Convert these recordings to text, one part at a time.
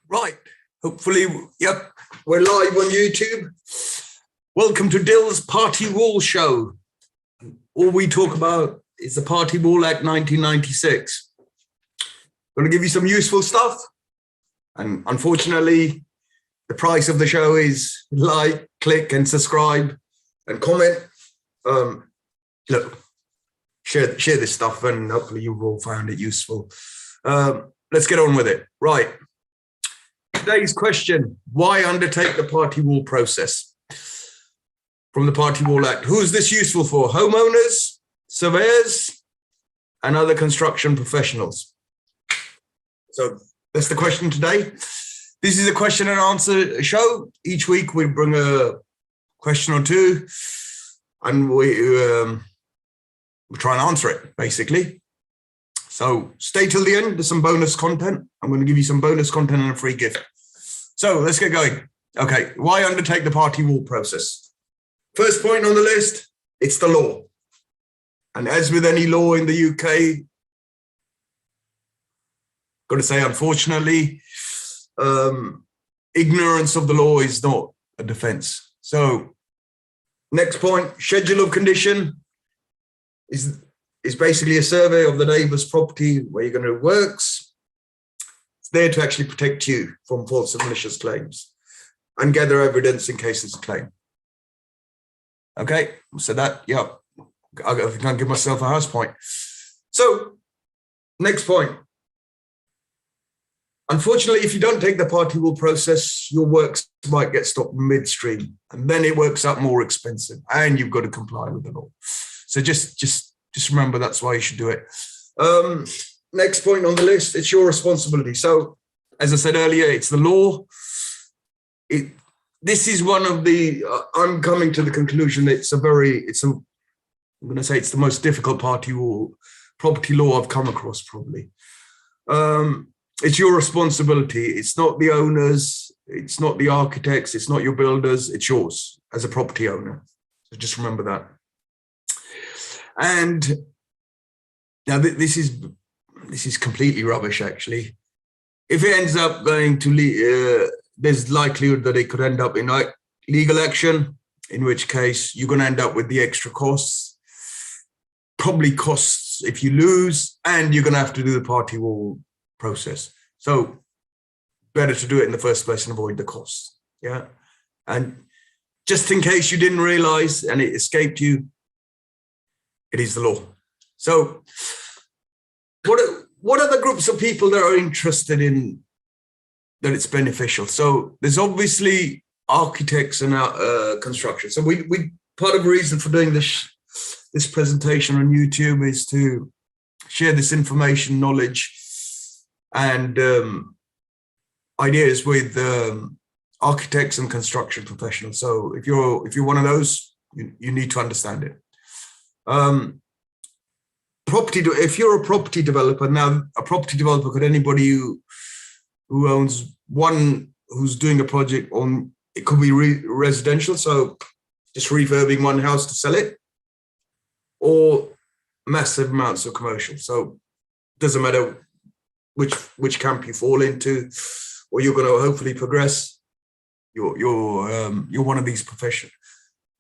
Right. Hopefully, yep, we're live on YouTube. Welcome to Dil's Party Wall Show. All we talk about is the Party Wall Act 1996. I'm going to give you some useful stuff. And unfortunately, the price of the show is like, click, and subscribe, and comment. Look, share this stuff, and hopefully you've all found it useful. Let's get on with it. Right. Today's question: why undertake the party wall process? From the Party Wall Act. Who is this useful for? Homeowners, surveyors, and other construction professionals. So that's the question today. This is a question and answer show. Each week we bring a question or two, and we try and answer it, basically. So stay till the end. There's some bonus content. I'm going to give you some bonus content and a free gift. So let's get going. Okay, why undertake the party wall process? First point on the list, it's the law. And as with any law in the UK, got to say, unfortunately, ignorance of the law is not a defense. So next point, schedule of condition is basically a survey of the neighbor's property where you're going to works. It's there to actually protect you from false and malicious claims and gather evidence in case there's a claim. Okay, so that, yeah, I can't give myself a house point. So next point. Unfortunately, if you don't take the party wall process, your works might get stopped midstream, and then it works out more expensive, and you've got to comply with the law. So just remember that's why you should do it. Next point on the list, it's your responsibility. So as I said earlier, it's the law. This is one of the, I'm coming to the conclusion I'm going to say it's the most difficult property law I've come across, probably. It's your responsibility. It's not the owners. It's not the architects. It's not your builders. It's yours as a property owner. So just remember that. And now this is completely rubbish, actually. If it ends up going to, there's likelihood that it could end up in legal action, in which case you're going to end up with the extra costs, probably costs if you lose, and you're going to have to do the party wall process. So better to do it in the first place and avoid the costs. Yeah. And just in case you didn't realize and it escaped you, it is the law. So what are the groups of people that are interested in that it's beneficial? So there's obviously architects and construction. So we part of the reason for doing this presentation on YouTube is to share this information, knowledge, and ideas with architects and construction professionals. So if you're one of those, you need to understand it. If you're a property developer, now a property developer could anybody who owns one, who's doing a project on, it could be residential, so just refurbing one house to sell it, or massive amounts of commercial. So it doesn't matter which camp you fall into, or you're going to hopefully progress. You're one of these professions.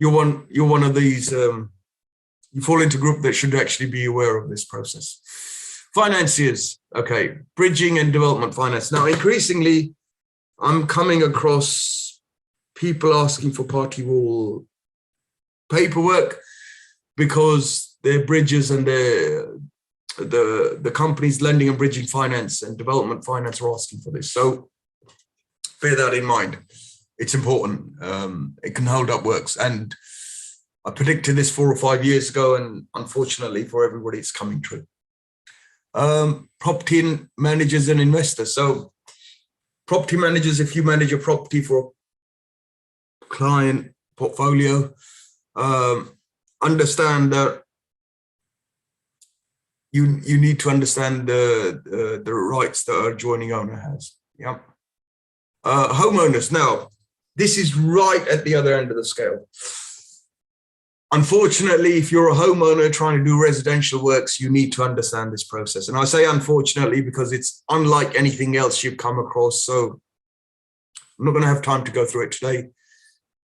You're one of these. You fall into a group that should actually be aware of this process. Financiers, okay, bridging and development finance. Now, increasingly, I'm coming across people asking for party wall paperwork because their bridges and the companies lending and bridging finance and development finance are asking for this. So bear that in mind. It's important. It can hold up works. And I predicted this 4 or 5 years ago, and unfortunately for everybody, it's coming true. Property managers and investors. So property managers, if you manage a property for a client portfolio, understand that you need to understand the rights that an adjoining owner has. Yeah. Homeowners. Now, this is right at the other end of the scale. Unfortunately, if you're a homeowner trying to do residential works, you need to understand this process. And I say unfortunately because it's unlike anything else you've come across. So I'm not going to have time to go through it today.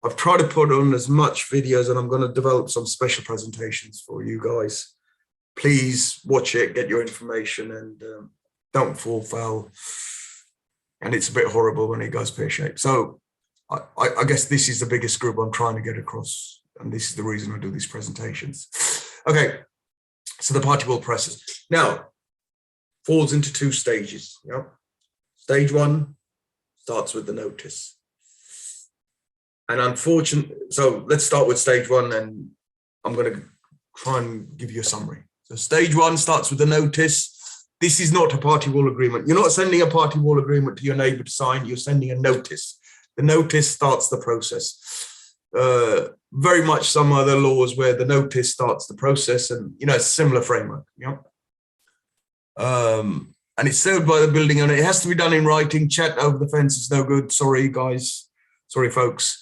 I've tried to put on as much videos, and I'm going to develop some special presentations for you guys. Please watch it, get your information, and don't fall foul. And it's a bit horrible when it goes pear-shaped. So I guess this is the biggest group I'm trying to get across, and this is the reason I do these presentations. Okay, so the party wall presses. Now, falls into two stages. Yeah? Stage one starts with the notice. And unfortunately, so let's start with stage one, and I'm going to try and give you a summary. So stage one starts with the notice. This is not a party wall agreement. You're not sending a party wall agreement to your neighbor to sign. You're sending a notice. The notice starts the process. Very much some other laws where the notice starts the process, and it's a similar framework. Yeah. And it's served by the building owner. It has to be done in writing. Chat over the fence is no good. Sorry, guys. Sorry, folks.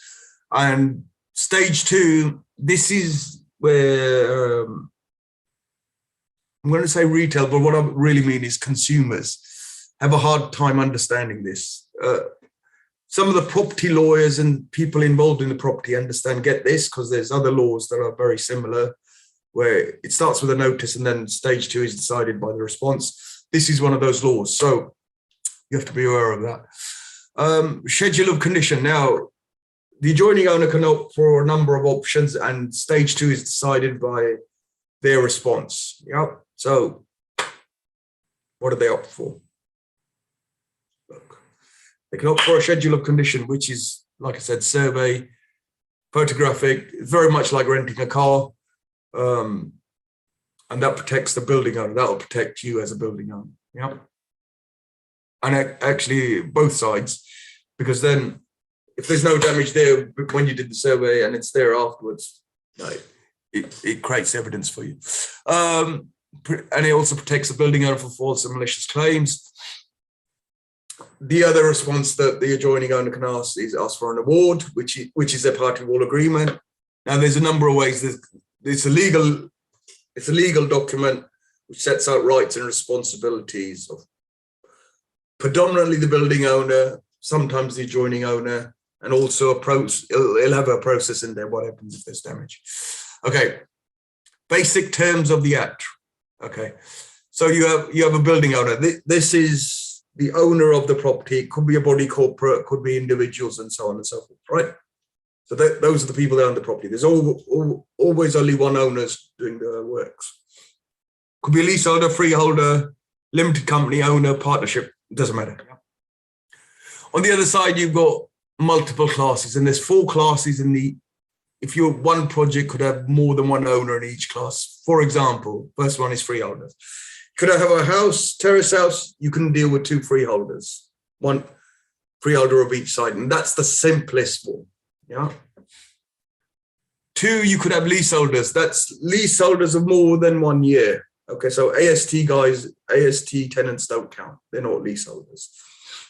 And stage two, this is where I'm going to say retail, but what I really mean is consumers have a hard time understanding this. Some of the property lawyers and people involved in the property get this, because there's other laws that are very similar, where it starts with a notice and then stage two is decided by the response. This is one of those laws, so you have to be aware of that. Schedule of condition. Now, the adjoining owner can opt for a number of options, and stage two is decided by their response. Yeah. So what do they opt for? Look, they can opt for a schedule of condition, which is, like I said, survey, photographic, very much like renting a car. And that protects the building owner. That will protect you as a building owner. Yeah. And actually both sides, because then if there's no damage there when you did the survey and it's there afterwards, it creates evidence for you. And it also protects the building owner from false and malicious claims. The other response that the adjoining owner can ask is ask for an award, which is a party wall agreement. Now, there's a number of ways. It's a legal document which sets out rights and responsibilities of predominantly the building owner, sometimes the adjoining owner, and also it'll have a process in there. What happens if there's damage? Okay, basic terms of the act. Okay, so you have a building owner. This is the owner of the property. It could be a body corporate, could be individuals, and so on and so forth. Right. So those are the people that own the property. There's always only one owner doing the works. Could be a leaseholder, freeholder, limited company owner, partnership. It doesn't matter. On the other side, you've got multiple classes, and there's 4 classes in the. If you're one project, could have more than one owner in each class. For example, first one is freeholders. Could I have a house, terrace house? You can deal with 2 freeholders, one freeholder of each side, and that's the simplest one. Yeah. 2, you could have leaseholders. That's leaseholders of more than 1 year. Okay, so AST tenants don't count. They're not leaseholders.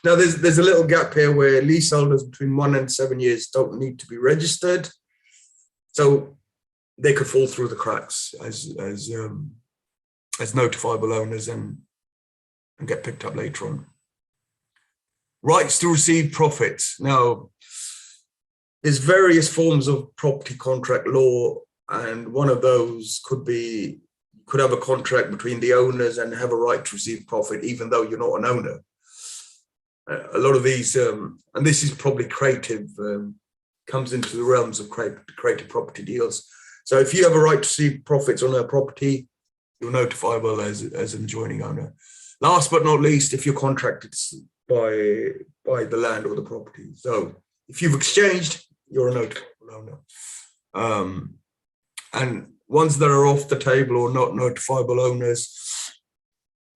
Now, there's a little gap here where leaseholders between 1 and 7 years don't need to be registered. So they could fall through the cracks as notifiable owners and get picked up later on. Rights to receive profits. Now, there's various forms of property contract law, and one of those could have a contract between the owners and have a right to receive profit, even though you're not an owner. A lot of these, and this is probably creative, comes into the realms of creative property deals. So if you have a right to receive profits on a property, you're notifiable as an adjoining owner. Last but not least, if you're contracted by the land or the property. So if you've exchanged, you're a notifiable owner. And ones that are off the table or not notifiable owners,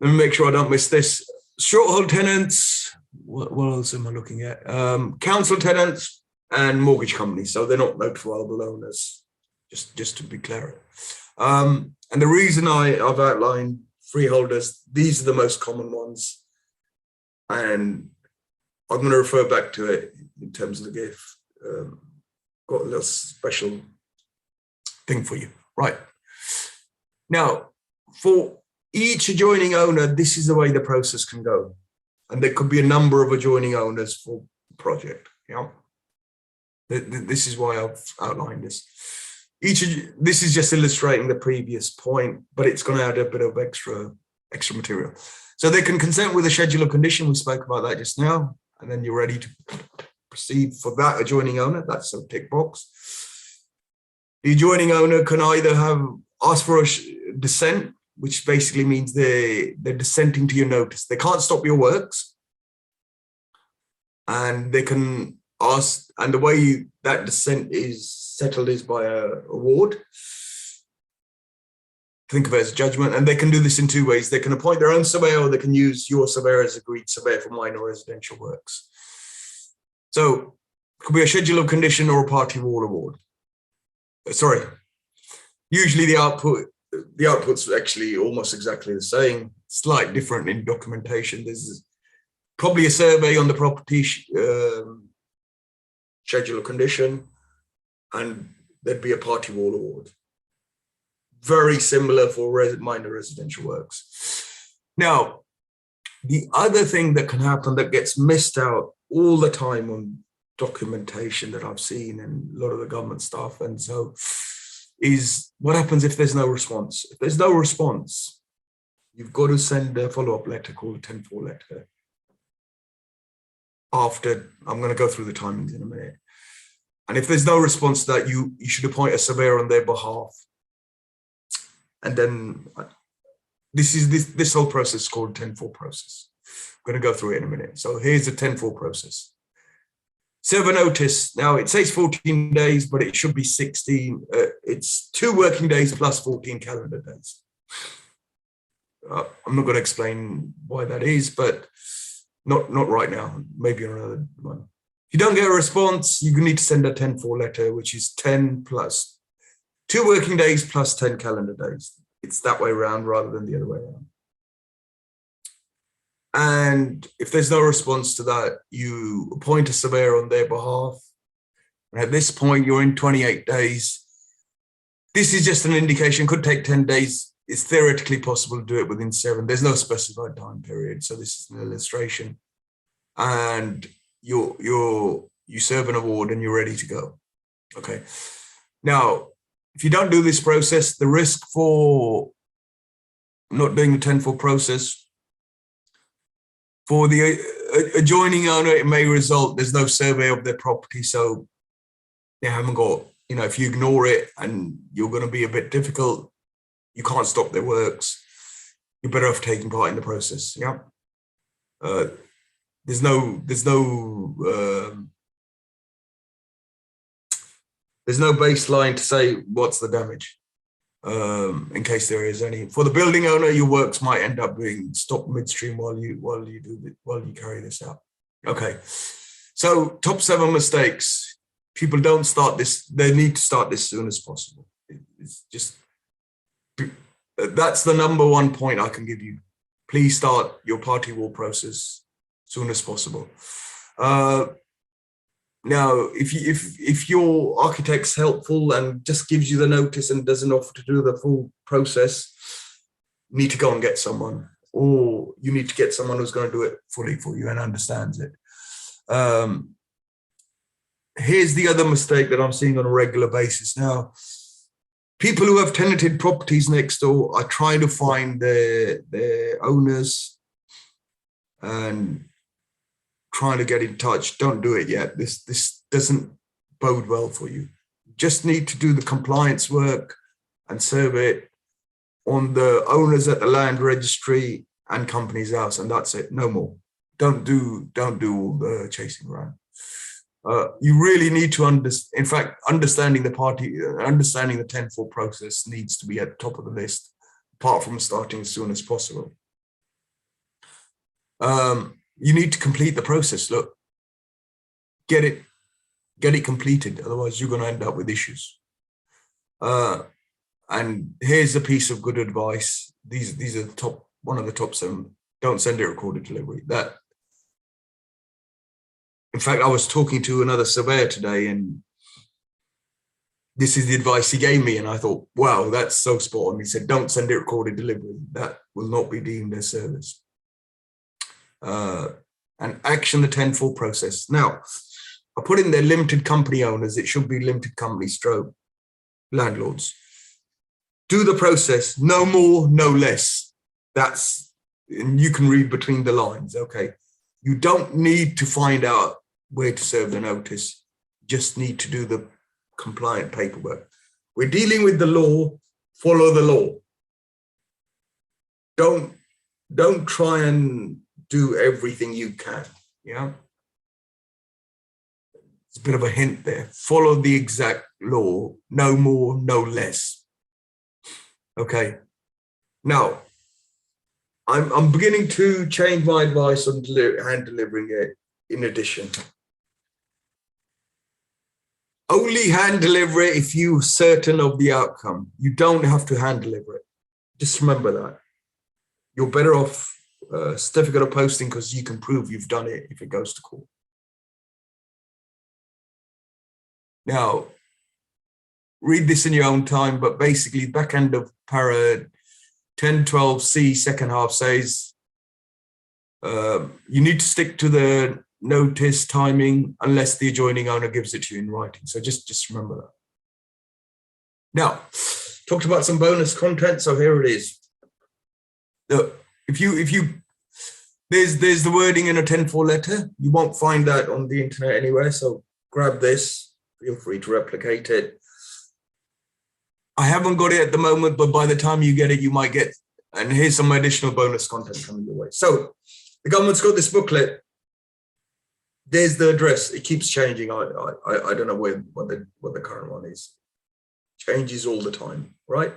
let me make sure I don't miss this. Short hold tenants, what else am I looking at? Council tenants and mortgage companies. So they're not notifiable owners, just to be clear. And the reason I've outlined freeholders, these are the most common ones. And I'm going to refer back to it in terms of the gift. Got a little special thing for you. Right. Now, for each adjoining owner, this is the way the process can go. And there could be a number of adjoining owners for project. Yeah. This is why I've outlined this. This is just illustrating the previous point, but it's going to add a bit of extra material. So they can consent with a schedule of condition. We spoke about that just now, and then you're ready to proceed for that adjoining owner. That's a tick box. The adjoining owner can either ask for a dissent, which basically means they're dissenting to your notice. They can't stop your works, and they can ask, and the way that dissent is settled is by a award. Think of it as a judgment, and they can do this in two ways. They can appoint their own surveyor, or they can use your surveyor as agreed surveyor for minor residential works. So it could be a schedule of condition or a party wall award. Sorry, usually the output's actually almost exactly the same, slight different in documentation. There's probably a survey on the property schedule of condition, and there'd be a party wall award. Very similar for minor residential works. Now, the other thing that can happen that gets missed out all the time on documentation that I've seen and a lot of the government stuff, and so is what happens if there's no response. If there's no response, you've got to send a follow-up letter called a 10-4 letter. After, I'm going to go through the timings in a minute. And if there's no response to that, you should appoint a surveyor on their behalf. And then this whole process is called 10-4 process. I'm going to go through it in a minute. So here's the 10-4 process. Serve a notice. Now it says 14 days, but it should be 16. It's 2 working days plus 14 calendar days. I'm not going to explain why that is, but not right now. Maybe another one. If you don't get a response, you need to send a 10-4 letter, which is 10 plus 2 working days plus 10 calendar days. It's that way around rather than the other way around. And if there's no response to that, you appoint a surveyor on their behalf. And at this point, you're in 28 days. This is just an indication, could take 10 days. It's theoretically possible to do it within 7. There's no specified time period. So this is an illustration. And you serve an award and you're ready to go. Okay. Now, if you don't do this process, the risk for not doing the 10-4 process, for the adjoining owner, it may result, there's no survey of their property, so they haven't got, if you ignore it and you're going to be a bit difficult, you can't stop their works, you're better off taking part in the process. Yeah. There's no baseline to say what's the damage, in case there is any. For the building owner, your works might end up being stopped midstream while you carry this out. Okay, so top 7 mistakes. People don't start this. They need to start this as soon as possible. It's just, that's the number 1 point I can give you. Please start your party wall process as soon as possible. Now, if your architect's helpful and just gives you the notice and doesn't offer to do the full process, you need to go and get someone, or you need to get someone who's going to do it fully for you and understands it. Here's the other mistake that I'm seeing on a regular basis now. People who have tenanted properties next door are trying to find their owners and trying to get in touch. Don't do it yet. This doesn't bode well for you. You just need to do the compliance work and serve it on the owners at the land registry and company's house, and that's it. No more. Don't do all the chasing around. You really need to understand. In fact, understanding the 10-4 process needs to be at the top of the list, apart from starting as soon as possible. You need to complete the process. Look, get it completed. Otherwise, you're going to end up with issues. And here's a piece of good advice. These are one of the top 7. Don't send it recorded delivery. In fact, I was talking to another surveyor today, and this is the advice he gave me. And I thought, wow, that's so spot on. He said, don't send it recorded delivery. That will not be deemed a service. and action the 10-4 process. Now, I put in there limited company owners. It should be limited company stroke landlords. Do the process, no more, no less. And you can read between the lines, okay? You don't need to find out where to serve the notice. Just need to do the compliant paperwork. We're dealing with the law, follow the law. Don't try and do everything you can, yeah? It's a bit of a hint there. Follow the exact law, no more, no less. Okay. Now, I'm beginning to change my advice on hand delivering it in addition. Only hand deliver it if you're certain of the outcome. You don't have to hand deliver it. Just remember that. You're better off certificate of posting because you can prove you've done it if it goes to court. Now, read this in your own time, but basically back end of para 1012C second half says you need to stick to the notice timing unless the adjoining owner gives it to you in writing. So just remember that. Now, talked about some bonus content, so here it is. Look, if you there's the wording in a 10-4 letter. You won't find that on the internet anywhere, so grab this. Feel free to replicate it. I haven't got it at the moment, but by the time you get it, you might get, and here's some additional bonus content coming your way. So the government's got this booklet. There's the address. It keeps changing. I don't know what the current one is. Changes all the time, right?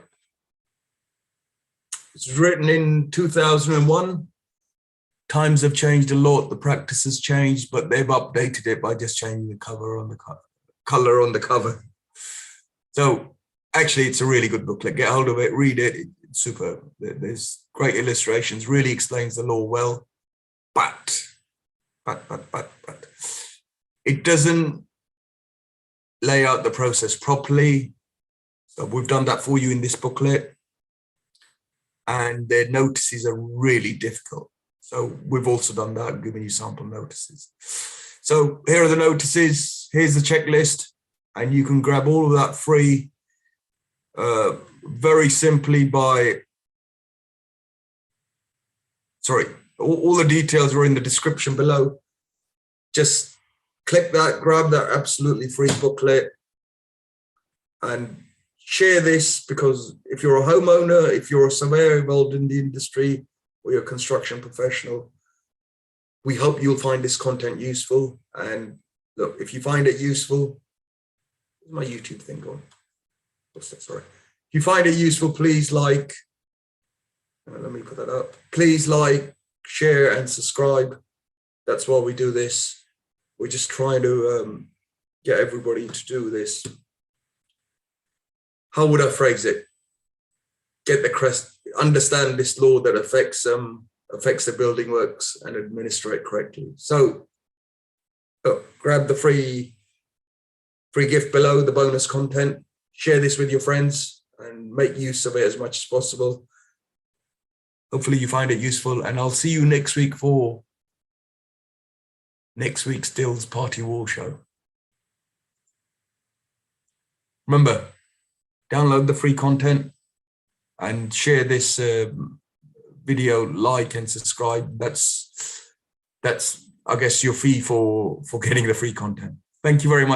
It's written in 2001. Times have changed a lot. The practice has changed, but they've updated it by just changing the color on the cover. So actually, it's a really good booklet. Get hold of it, read it. It's superb. There's great illustrations, really explains the law well. But it doesn't lay out the process properly. So we've done that for you in this booklet. And their notices are really difficult. So we've also done that, giving you sample notices. So here are the notices. Here's the checklist. And you can grab all of that free very simply by, all the details are in the description below. Just click that, grab that absolutely free booklet and share this, because if you're a homeowner, if you're a surveyor involved in the industry, or you're a construction professional, we hope you'll find this content useful. And look, if you find it useful, where's my YouTube thing gone? Sorry. If you find it useful, please like, let me put that up. Please like, share and subscribe. That's why we do this. We're just trying to get everybody to do this. How would I phrase it? Get the crest, understand this law that affects the building works and administer it correctly. So grab the free gift below, the bonus content, share this with your friends and make use of it as much as possible. Hopefully you find it useful, and I'll see you next week for next week's Dil's Party Wall show. Remember, download the free content and share this video, like and subscribe. That's I guess your fee for getting the free content. Thank you very much.